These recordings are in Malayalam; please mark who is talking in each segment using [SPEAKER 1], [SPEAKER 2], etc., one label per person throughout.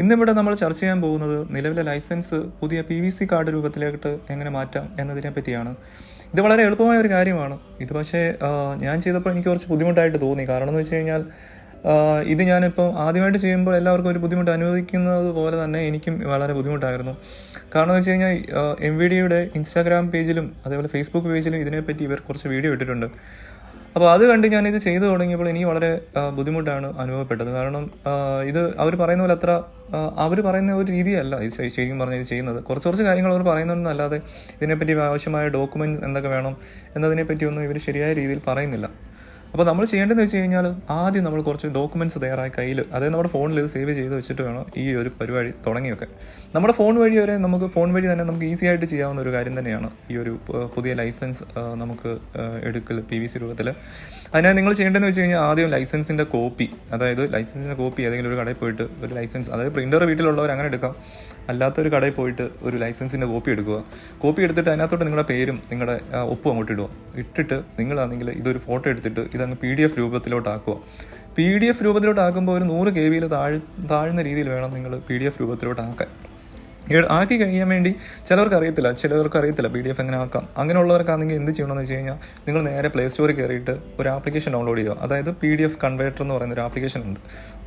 [SPEAKER 1] ഇന്നിവിടെ നമ്മൾ ചർച്ച ചെയ്യാൻ പോകുന്നത് നിലവിലെ ലൈസൻസ് പുതിയ PVC കാർഡ് രൂപത്തിലേക്ക് എങ്ങനെ മാറ്റാം എന്നതിനെ പറ്റിയാണ്. ഇത് വളരെ എളുപ്പമായ ഒരു കാര്യമാണ്. ഇത് പക്ഷേ ഞാൻ ചെയ്തപ്പോൾ എനിക്ക് കുറച്ച് ബുദ്ധിമുട്ടായിട്ട് തോന്നി. കാരണം എന്ന് വെച്ച് കഴിഞ്ഞാൽ ഇത് ഞാനിപ്പോൾ ആദ്യമായിട്ട് ചെയ്യുമ്പോൾ എല്ലാവർക്കും ഒരു ബുദ്ധിമുട്ട് അനുഭവിക്കുന്നത് പോലെ തന്നെ എനിക്കും വളരെ ബുദ്ധിമുട്ടായിരുന്നു. കാരണം എന്ന് വെച്ച് കഴിഞ്ഞാൽ MVDയുടെ ഇൻസ്റ്റാഗ്രാം പേജിലും അതേപോലെ ഫേസ്ബുക്ക് പേജിലും ഇതിനെപ്പറ്റി ഇവർ കുറച്ച് വീഡിയോ ഇട്ടിട്ടുണ്ട്. അപ്പോൾ അത് കണ്ട് ഞാനിത് ചെയ്തു തുടങ്ങിയപ്പോൾ എനിക്ക് വളരെ ബുദ്ധിമുട്ടാണ് അനുഭവപ്പെട്ടത്. കാരണം ഇത് അവർ പറയുന്ന പോലെ അത്ര അവർ പറയുന്ന ഒരു രീതിയല്ല ഇത് ശരിക്കും പറഞ്ഞാൽ ഇത് ചെയ്യുന്നത്. കുറച്ച് കാര്യങ്ങൾ അവർ പറയുന്നതെന്നല്ലാതെ ഇതിനെപ്പറ്റി ആവശ്യമായ ഡോക്യുമെൻറ്റ്സ് എന്തൊക്കെ വേണം എന്നതിനെപ്പറ്റിയൊന്നും ഇവർ ശരിയായ രീതിയിൽ പറയുന്നില്ല. അപ്പോൾ നമ്മൾ ചെയ്യേണ്ടതെന്ന് വെച്ച് കഴിഞ്ഞാൽ ആദ്യം നമ്മൾ കുറച്ച് ഡോക്യുമെൻറ്റ്സ് തയ്യാറായി കയ്യിൽ, അതായത് നമ്മുടെ ഫോണിൽ ഇത് സേവ് ചെയ്ത് വെച്ചിട്ട് വേണം ഈ ഒരു പരിപാടി തുടങ്ങിയൊക്കെ. നമ്മുടെ ഫോൺ വഴി തന്നെ നമുക്ക് ഈസി ആയിട്ട് ചെയ്യാവുന്ന ഒരു കാര്യം തന്നെയാണ് ഈ ഒരു പുതിയ ലൈസൻസ് നമുക്ക് എടുക്കൽ PVC രൂപത്തിൽ. അതിനായി നിങ്ങൾ ചെയ്യേണ്ടതെന്ന് വെച്ച് കഴിഞ്ഞാൽ ആദ്യം ലൈസൻസിൻ്റെ കോപ്പി ഏതെങ്കിലും ഒരു കടയിൽ പോയിട്ട് ഒരു ലൈസൻസ്, അതായത് പ്രിൻ്റർ വീട്ടിലുള്ളവർ അങ്ങനെ എടുക്കാം, അല്ലാത്തൊരു കടയിൽ പോയിട്ട് ഒരു ലൈസൻസിൻ്റെ കോപ്പി എടുക്കുക. കോപ്പി എടുത്തിട്ട് അതിനകത്തോട്ട് നിങ്ങളുടെ പേരും നിങ്ങളുടെ ഒപ്പും അങ്ങോട്ട് ഇട്ടിട്ട് നിങ്ങളാണെങ്കിൽ ഇതൊരു ഫോട്ടോ എടുത്തിട്ട് ഇതങ്ങ് PDF രൂപത്തിലോട്ടാക്കുക. PDF രൂപത്തിലോട്ടാക്കുമ്പോൾ ഒരു 100 KB താഴ്ന്ന രീതിയിൽ വേണം നിങ്ങൾ PDF രൂപത്തിലോട്ടാക്കാൻ. ആക്കി കഴിയാൻ വേണ്ടി ചിലവർക്ക് അറിയത്തില്ല PDF എങ്ങനെ ആക്കാം. അങ്ങനെയുള്ളവർക്കാണെങ്കിൽ എന്ത് ചെയ്യണമെന്ന് വെച്ച് കഴിഞ്ഞാൽ നിങ്ങൾ നേരെ പ്ലേ സ്റ്റോറിൽ കയറിയിട്ട് ഒരു ആപ്ലിക്കേഷൻ ഡൗൺലോഡ് ചെയ്യുക. അതായത് PDF കൺവേർട്ടർ എന്ന് പറയുന്ന ഒരു ആപ്ലിക്കേഷൻ ഉണ്ട്.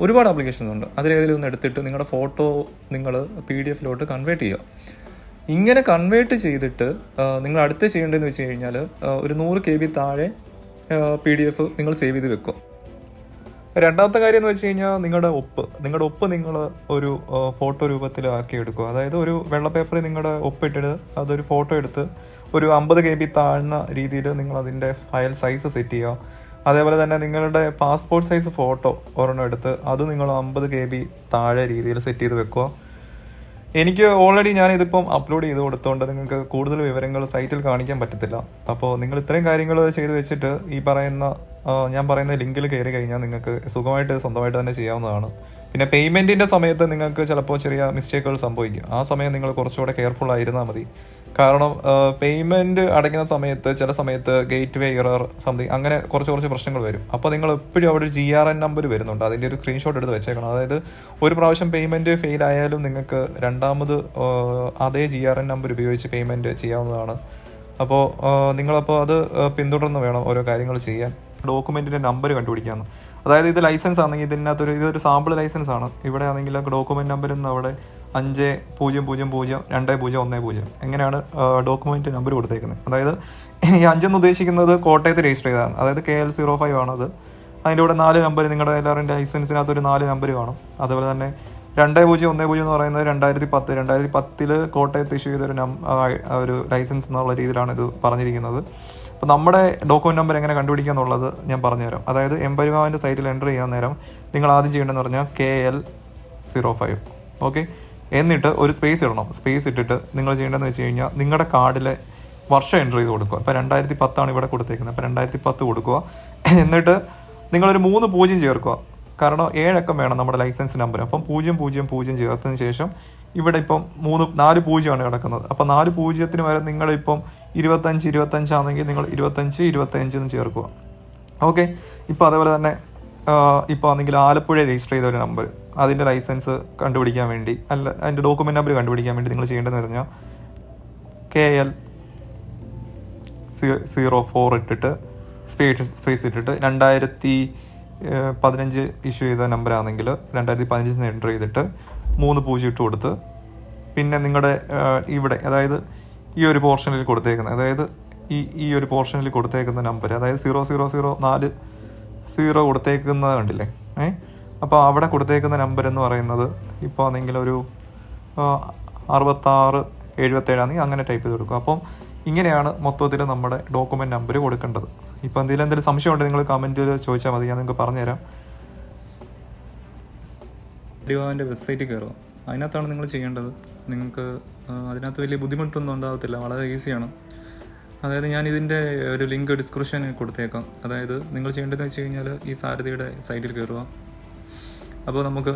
[SPEAKER 1] ഒരുപാട് ആപ്ലിക്കേഷൻസ് ഉണ്ട്. അതിലേതെങ്കിലും ഒന്ന് എടുത്തിട്ട് നിങ്ങളുടെ ഫോട്ടോ നിങ്ങൾ PDFലോട്ട് കൺവേർട്ട് ചെയ്യുക. ഇങ്ങനെ കൺവേർട്ട് ചെയ്തിട്ട് നിങ്ങൾ അടുത്ത് ചെയ്യേണ്ടതെന്ന് വെച്ച് കഴിഞ്ഞാൽ ഒരു 100 KB താഴെ PDF നിങ്ങൾ സേവ് ചെയ്ത് വെക്കുക. രണ്ടാമത്തെ കാര്യം എന്ന് വെച്ച് കഴിഞ്ഞാൽ നിങ്ങളുടെ ഒപ്പ് നിങ്ങൾ ഒരു ഫോട്ടോ രൂപത്തിലാക്കി എടുക്കുക. അതായത് ഒരു വെള്ള പേപ്പറിൽ നിങ്ങളുടെ ഒപ്പിട്ടിട്ട് അതൊരു ഫോട്ടോ എടുത്ത് ഒരു 50 KB താഴ്ന്ന രീതിയിൽ നിങ്ങൾ അതിൻ്റെ ഫയൽ സൈസ് സെറ്റ് ചെയ്യുക. അതേപോലെ തന്നെ നിങ്ങളുടെ പാസ്പോർട്ട് സൈസ് ഫോട്ടോ ഒരെണ്ണം എടുത്ത് അത് നിങ്ങൾ 50 KB താഴെ രീതിയിൽ സെറ്റ് ചെയ്ത് വെക്കുക. എനിക്ക് ഓൾറെഡി ഞാനിതിപ്പം അപ്ലോഡ് ചെയ്ത് കൊടുത്തുകൊണ്ട് നിങ്ങൾക്ക് കൂടുതൽ വിവരങ്ങൾ സൈറ്റിൽ കാണിക്കാൻ പറ്റത്തില്ല. അപ്പോൾ നിങ്ങൾ ഇത്രയും കാര്യങ്ങൾ ചെയ്ത് വെച്ചിട്ട് ഞാൻ പറയുന്ന ലിങ്കിൽ കയറി കഴിഞ്ഞാൽ നിങ്ങൾക്ക് സുഖമായിട്ട് സ്വന്തമായിട്ട് തന്നെ ചെയ്യാവുന്നതാണ്. പിന്നെ പേയ്മെൻറ്റിൻ്റെ സമയത്ത് നിങ്ങൾക്ക് ചിലപ്പോൾ ചെറിയ മിസ്റ്റേക്കുകൾ സംഭവിക്കും. ആ സമയം നിങ്ങൾ കുറച്ചുകൂടെ കെയർഫുൾ ആയിരുന്നാൽ മതി. കാരണം പേയ്മെൻറ്റ് അടയ്ക്കുന്ന സമയത്ത് ചില സമയത്ത് ഗേറ്റ് വേ എറർ സംതിങ് അങ്ങനെ കുറച്ച് പ്രശ്നങ്ങൾ വരും. അപ്പോൾ നിങ്ങൾ എപ്പോഴും അവിടെ ഒരു GRN നമ്പർ വരുന്നുണ്ട്, അതിൻ്റെ ഒരു സ്ക്രീൻഷോട്ട് എടുത്ത് വെച്ചേക്കണം. അതായത് ഒരു പ്രാവശ്യം പേയ്മെൻറ്റ് ഫെയിൽ ആയാലും നിങ്ങൾക്ക് രണ്ടാമത് അതേ GRN നമ്പർ ഉപയോഗിച്ച് പേയ്മെൻറ്റ് ചെയ്യാവുന്നതാണ്. അപ്പോൾ നിങ്ങളപ്പോൾ അത് പിന്തുടർന്ന് വേണം ഓരോ കാര്യങ്ങൾ ചെയ്യാൻ. ഡോക്യുമെൻറ്റിൻ്റെ നമ്പർ കണ്ടുപിടിക്കാമെന്ന്, അതായത് ഇത് ലൈസൻസ് ആണെങ്കിൽ ഇതൊരു സാമ്പിൾ ലൈസൻസ് ആണ്. ഇവിടെ ആണെങ്കിൽ ഡോക്യുമെൻറ്റ് നമ്പർ നിന്ന് അവിടെ 50002010 എങ്ങനെയാണ് ഡോക്യുമെൻറ്റ് നമ്പർ കൊടുത്തേക്കുന്നത്. അതായത് ഈ 5 എന്ന് ഉദ്ദേശിക്കുന്നത് കോട്ടയത്ത് രജിസ്റ്റർ ചെയ്തതാണ്, അതായത് KL05 ആണത്. അതിൻ്റെ കൂടെ 4 നമ്പർ, നിങ്ങളുടെ എല്ലാവരുടെയും ലൈസൻസിനകത്ത് ഒരു 4 നമ്പർ കാണും. അതുപോലെ തന്നെ 2010 എന്ന് പറയുന്നത് 2010 കോട്ടയത്ത് ഇഷ്യൂ ചെയ്തൊരു ഒരു ലൈസൻസ് എന്നുള്ള രീതിയിലാണ് ഇത് പറഞ്ഞിരിക്കുന്നത്. അപ്പോൾ നമ്മുടെ ഡോക്യുമെൻറ്റ് നമ്പർ എങ്ങനെ കണ്ടുപിടിക്കുക എന്നുള്ളത് ഞാൻ പറഞ്ഞുതരാം. അതായത് എംപരിവാഹൻ്റെ സൈറ്റിൽ എൻ്റർ ചെയ്യാൻ നേരം നിങ്ങൾ ആദ്യം ചെയ്യേണ്ടതെന്ന് പറഞ്ഞാൽ KL05. ഓക്കെ, എന്നിട്ട് ഒരു സ്പേസ് ഇടണം. സ്പേസ് ഇട്ടിട്ട് നിങ്ങൾ ചെയ്യേണ്ടതെന്ന് വെച്ച് കഴിഞ്ഞാൽ നിങ്ങളുടെ കാർഡിലെ വർഷം എൻ്റർ ചെയ്ത് കൊടുക്കുക. ഇപ്പോൾ 2010 ഇവിടെ കൊടുത്തേക്കുന്നത്, അപ്പോൾ 2010 കൊടുക്കുക. എന്നിട്ട് നിങ്ങളൊരു 3 0 ചേർക്കുക. കാരണം 7 അക്കം വേണം നമ്മുടെ ലൈസൻസ് നമ്പർ. അപ്പം 000 ചേർത്തതിന് ശേഷം ഇവിടെ ഇപ്പം 4 0 കിടക്കുന്നത്. അപ്പോൾ 4 0 വരെ നിങ്ങളിപ്പം 25 ആണെങ്കിൽ നിങ്ങൾ 25 എന്ന് ചേർക്കുക. ഓക്കെ, ഇപ്പോൾ അതേപോലെ തന്നെ ഇപ്പോൾ ആണെങ്കിൽ ആലപ്പുഴ രജിസ്റ്റർ ചെയ്ത ഒരു നമ്പർ, അതിൻ്റെ ലൈസൻസ് കണ്ടുപിടിക്കാൻ വേണ്ടി അതിൻ്റെ ഡോക്യുമെൻറ്റ് നമ്പർ കണ്ടുപിടിക്കാൻ വേണ്ടി നിങ്ങൾ ചെയ്യേണ്ടതെന്ന് പറഞ്ഞാൽ KL04 ഇട്ടിട്ട് സ്പേസ് ഇട്ടിട്ട് 2015 ഇഷ്യൂ ചെയ്ത നമ്പറാണെങ്കിൽ 2015 എൻ്റർ ചെയ്തിട്ട് 3 0 ഇട്ട് കൊടുത്ത് പിന്നെ നിങ്ങളുടെ ഇവിടെ, അതായത് ഈ ഒരു പോർഷനിൽ കൊടുത്തേക്കുന്നത്, അതായത് ഈ ഒരു പോർഷനിൽ കൊടുത്തേക്കുന്ന നമ്പർ, അതായത് 0004 കൊടുത്തേക്കുന്നത് കണ്ടില്ലേ. അപ്പോൾ അവിടെ കൊടുത്തേക്കുന്ന നമ്പർ എന്ന് പറയുന്നത് ഇപ്പോൾ ആണെങ്കിൽ ഒരു 6677 ആണെങ്കിൽ അങ്ങനെ ടൈപ്പ് ചെയ്ത് കൊടുക്കും. അപ്പം ഇങ്ങനെയാണ് മൊത്തത്തിൽ നമ്മുടെ ഡോക്യുമെൻറ്റ് നമ്പർ കൊടുക്കേണ്ടത്. ഇപ്പോൾ എന്തെങ്കിലും സംശയമുണ്ടെങ്കിൽ നിങ്ങൾ കമൻറ്റിൽ ചോദിച്ചാൽ മതി, ഞാൻ നിങ്ങൾക്ക് പറഞ്ഞുതരാം. പരിവാഹൻ്റെ വെബ്സൈറ്റിൽ കയറുക. അതിനകത്താണ് നിങ്ങൾ ചെയ്യേണ്ടത്. നിങ്ങൾക്ക് അതിനകത്ത് വലിയ ബുദ്ധിമുട്ടൊന്നും ഉണ്ടാകത്തില്ല, വളരെ ഈസിയാണ്. അതായത് ഞാൻ ഇതിൻ്റെ ഒരു ലിങ്ക് ഡിസ്ക്രിപ്ഷനിൽ കൊടുത്തേക്കാം. അതായത് നിങ്ങൾ ചെയ്യേണ്ടതെന്ന് വെച്ച് കഴിഞ്ഞാൽ ഈ സാരഥിയുടെ സൈറ്റിൽ കയറുക. അപ്പോൾ നമുക്ക്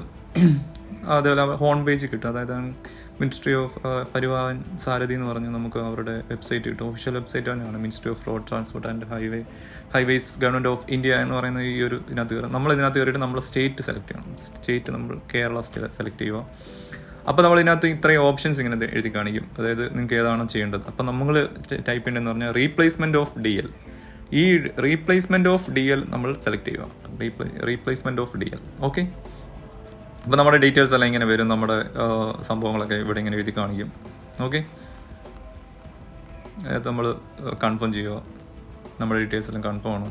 [SPEAKER 1] അതേപോലെ ഹോം പേജ് കിട്ടും. അതായത് മിനിസ്ട്രി ഓഫ് പരിവാഹൻ സാരഥി എന്ന് പറഞ്ഞ് നമുക്ക് അവരുടെ വെബ്സൈറ്റ് കിട്ടും. ഒഫീഷ്യൽ വെബ്സൈറ്റ് തന്നെയാണ് ministry off road transport and highways government of India എന്ന് പറയുന്ന ഈ ഒരു ഇതിനകത്ത് കയറും. നമ്മൾ ഇതിനകത്ത് കയറിയിട്ട് നമ്മൾ സ്റ്റേറ്റ് സെലക്ട് ചെയ്യണം. സ്റ്റേറ്റ് നമ്മൾ കേരള സ്റ്റേറ്റ് സെലക്ട് ചെയ്യുക. അപ്പോൾ നമ്മൾ ഇതിനകത്ത് ഇത്രയും ഓപ്ഷൻസ് ഇങ്ങനെ എഴുതി കാണിക്കും. അതായത് നിങ്ങൾക്ക് ഏതാണ് ചെയ്യേണ്ടത്. അപ്പോൾ നമ്മൾ ടൈപ്പ് ചെയ്യേണ്ടതെന്ന് പറഞ്ഞാൽ റീപ്ലേസ്മെൻറ്റ് ഓഫ് DL. ഈ റീപ്ലേസ്മെൻറ്റ് ഓഫ് DL നമ്മൾ സെലക്ട് ചെയ്യുക. Replacement of DL. ഓക്കെ. അപ്പോൾ നമ്മുടെ ഡീറ്റെയിൽസ് എല്ലാം ഇങ്ങനെ വരും. നമ്മുടെ സംഭവങ്ങളൊക്കെ ഇവിടെ ഇങ്ങനെ എഴുതി കാണിക്കും. ഓക്കെ. നമ്മൾ കൺഫേം ചെയ്യുക. നമ്മുടെ ഡീറ്റെയിൽസ് എല്ലാം കൺഫേം ആണ്.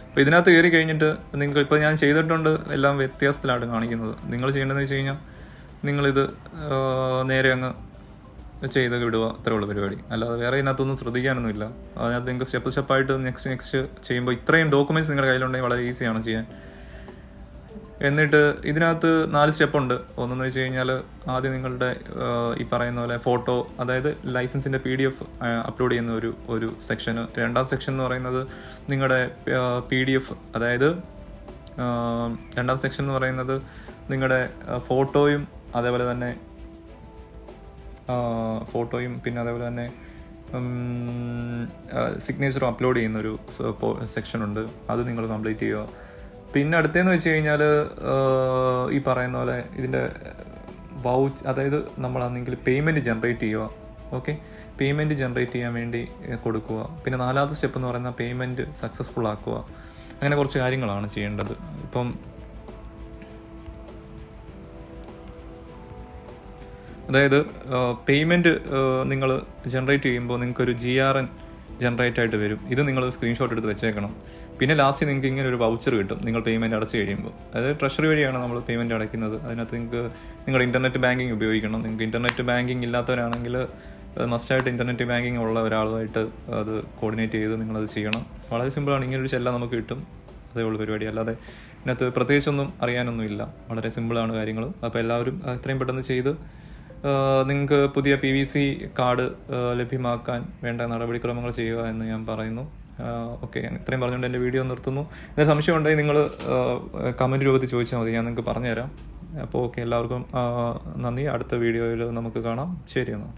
[SPEAKER 1] അപ്പോൾ ഇതിനകത്ത് കയറി കഴിഞ്ഞിട്ട് നിങ്ങൾക്ക് ഇപ്പോൾ ഞാൻ ചെയ്തിട്ടുണ്ട് എല്ലാം വ്യത്യാസത്തിലാണ് കാണിക്കുന്നത്. നിങ്ങൾ ചെയ്യേണ്ടതെന്ന് വെച്ച് കഴിഞ്ഞാൽ നിങ്ങളിത് നേരെ അങ്ങ് ചെയ്ത് വിടുക. അത്രേ ഉള്ളൂ പരിപാടി. അല്ലാതെ വേറെ ഇതിനകത്തൊന്നും ശ്രദ്ധിക്കാനൊന്നുമില്ല. അതിനകത്ത് നിങ്ങൾക്ക് സ്റ്റെപ്പായിട്ട് നെക്സ്റ്റ് ചെയ്യുമ്പോൾ ഇത്രയും ഡോക്യുമെൻറ്റ്സ് നിങ്ങളുടെ കയ്യിലുണ്ടെങ്കിൽ വളരെ ഈസിയാണ് ചെയ്യാൻ. എന്നിട്ട് ഇതിനകത്ത് 4 സ്റ്റെപ്പുണ്ട്. ഒന്നെന്ന് വെച്ച് കഴിഞ്ഞാൽ ആദ്യം നിങ്ങളുടെ ഈ പറയുന്ന പോലെ ഫോട്ടോ, അതായത് ലൈസൻസിൻ്റെ PDF അപ്ലോഡ് ചെയ്യുന്ന ഒരു സെക്ഷന്. രണ്ടാം സെക്ഷൻ എന്ന് പറയുന്നത് നിങ്ങളുടെ PDF, അതായത് രണ്ടാം സെക്ഷൻ എന്ന് പറയുന്നത് നിങ്ങളുടെ ഫോട്ടോയും അതേപോലെ തന്നെ പിന്നെ അതേപോലെ തന്നെ സിഗ്നേച്ചറും അപ്ലോഡ് ചെയ്യുന്നൊരു സെക്ഷനുണ്ട്. അത് നിങ്ങൾ കംപ്ലീറ്റ് ചെയ്യുക. പിന്നെ അടുത്തതെന്ന് വെച്ച് കഴിഞ്ഞാൽ ഈ പറയുന്ന പോലെ ഇതിൻ്റെ അതായത് നമ്മളാണെങ്കിൽ പേയ്മെൻറ്റ് ജനറേറ്റ് ചെയ്യുക. ഓക്കെ. പേയ്മെൻറ്റ് ജനറേറ്റ് ചെയ്യാൻ വേണ്ടി കൊടുക്കുക. പിന്നെ 4ാമത്തെ സ്റ്റെപ്പ് എന്ന് പറയുന്ന പേയ്മെൻറ്റ് സക്സസ്ഫുൾ ആക്കുക. അങ്ങനെ കുറച്ച് കാര്യങ്ങളാണ് ചെയ്യേണ്ടത്. ഇപ്പം അതായത് പേയ്മെൻറ്റ് നിങ്ങൾ ജനറേറ്റ് ചെയ്യുമ്പോൾ നിങ്ങൾക്കൊരു GRN ജനറേറ്റ് ആയിട്ട് വരും. ഇത് നിങ്ങൾ സ്ക്രീൻഷോട്ട് എടുത്ത് വെച്ചേക്കണം. പിന്നെ ലാസ്റ്റ് നിങ്ങൾക്ക് ഇങ്ങനെ ഒരു വൗച്ചർ കിട്ടും നിങ്ങൾ പേയ്മെൻറ്റ് അടച്ച് കഴിയുമ്പോൾ. അതായത് ട്രഷറി വഴിയാണ് നമ്മൾ പേയ്മെൻറ്റ് അടയ്ക്കുന്നത്. അതിനകത്ത് നിങ്ങൾക്ക് നിങ്ങളുടെ ഇൻ്റർനെറ്റ് ബാങ്കിങ് ഉപയോഗിക്കണം. നിങ്ങൾക്ക് ഇൻ്റർനെറ്റ് ബാങ്കിങ് ഇല്ലാത്തവരാണെങ്കിൽ മസ്റ്റായിട്ട് ഇൻ്റർനെറ്റ് ബാങ്കിങ് ഉള്ള ഒരാളുമായിട്ട് അത് കോർഡിനേറ്റ് ചെയ്ത് നിങ്ങളത് ചെയ്യണം. വളരെ സിമ്പിളാണ്. ഇങ്ങനൊരു ചെല്ലാം നമുക്ക് കിട്ടും. അതേ ഉള്ളൂ പരിപാടി. അല്ലാതെ ഇതിനകത്ത് പ്രത്യേകിച്ചൊന്നും അറിയാനൊന്നുമില്ല. വളരെ സിമ്പിളാണ് കാര്യങ്ങൾ. അപ്പോൾ എല്ലാവരും എത്രയും പെട്ടെന്ന് ചെയ്ത് നിങ്ങൾക്ക് പുതിയ PVC കാർഡ് ലഭ്യമാക്കാൻ വേണ്ട നടപടിക്രമങ്ങൾ ചെയ്യുക എന്ന് ഞാൻ പറയുന്നു. ഓക്കെ. ഇത്രയും പറഞ്ഞുകൊണ്ട് എൻ്റെ വീഡിയോ നിർത്തുന്നു. എന്തെങ്കിലും സംശയം ഉണ്ടെങ്കിൽ നിങ്ങൾ കമൻറ്റ് രൂപത്തിൽ ചോദിച്ചാൽ മതി. ഞാൻ നിങ്ങൾക്ക് പറഞ്ഞുതരാം. അപ്പോൾ ഓക്കെ, എല്ലാവർക്കും നന്ദി. അടുത്ത വീഡിയോയിൽ നമുക്ക് കാണാം. ശരി എന്നാൽ.